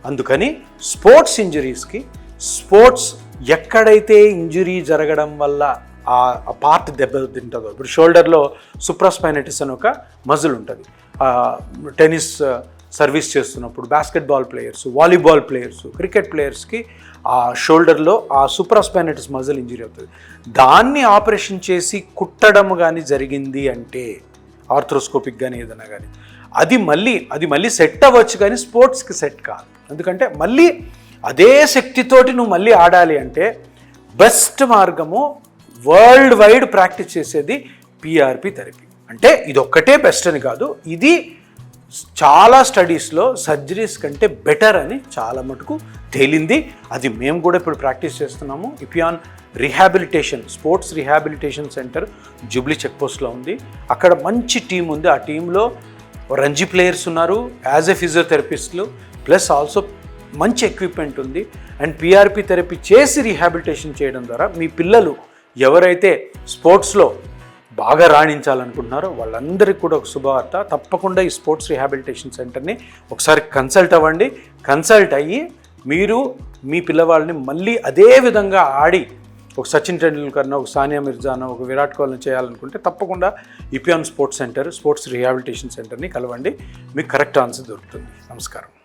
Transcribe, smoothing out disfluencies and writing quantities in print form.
అందుకని స్పోర్ట్స్ ఇంజరీస్కి ఎక్కడైతే ఇంజరీ జరగడం వల్ల ఆ పార్ట్ దెబ్బతింటుందో, ఇప్పుడు షోల్డర్లో సుప్రాస్పైనటిస్ అని ఒక మజిల్ ఉంటుంది. టెన్నిస్ సర్వీస్ చేస్తున్నప్పుడు basketball players, volleyball players, cricket ప్లేయర్స్కి ఆ షోల్డర్లో ఆ సుప్రాస్పైనటిస్ మజిల్ ఇంజరీ అవుతుంది. దాన్ని ఆపరేషన్ చేసి కుట్టడం కానీ జరిగింది అంటే, ఆర్థ్రోస్కోపిక్ కానీ ఏదైనా కానీ, అది మళ్ళీ సెట్ అవ్వచ్చు కానీ స్పోర్ట్స్కి సెట్ కాదు. ఎందుకంటే మళ్ళీ అదే శక్తితోటి నువ్వు మళ్ళీ ఆడాలి అంటే బెస్ట్ మార్గము వరల్డ్ వైడ్ ప్రాక్టీస్ చేసేది పిఆర్పి థెరపీ. అంటే ఇది ఒక్కటే బెస్ట్ అని కాదు, ఇది చాలా స్టడీస్లో సర్జరీస్ కంటే బెటర్ అని చాలా మటుకు తేలింది. అది మేము కూడా ఇప్పుడు ప్రాక్టీస్ చేస్తున్నాము. ఇపియాన్ rehabilitation, sports rehabilitation centre Jubilee చెక్పోస్ట్లో ఉంది. అక్కడ మంచి టీం ఉంది. ఆ టీంలో రంజీ ప్లేయర్స్ ఉన్నారు, యాజ్ ఎ ఫిజియోథెరపిస్టులు, ప్లస్ ఆల్సో మంచి ఎక్విప్మెంట్ ఉంది. అండ్ పిఆర్పి థెరపీ చేసి రీహాబిలిటేషన్ చేయడం ద్వారా మీ పిల్లలు ఎవరైతే స్పోర్ట్స్లో బాగా రాణించాలనుకుంటున్నారో వాళ్ళందరికీ కూడా ఒక శుభవార్త. తప్పకుండా ఈ స్పోర్ట్స్ రీహాబిలిటేషన్ సెంటర్ని ఒకసారి కన్సల్ట్ అవ్వండి. కన్సల్ట్ అయ్యి మీరు మీ పిల్లవాళ్ళని మళ్ళీ అదే విధంగా ఆడి ఒక సచిన్ టెండూల్కర్ను, ఒక సానియా మిర్జాను, ఒక విరాట్ కోహ్లీని చేయాలనుకుంటే తప్పకుండా ఇపియాన్ స్పోర్ట్స్ రీహాబిలిటేషన్ సెంటర్ని కలవండి. మీకు కరెక్ట్ ఆన్సర్ దొరుకుతుంది. నమస్కారం.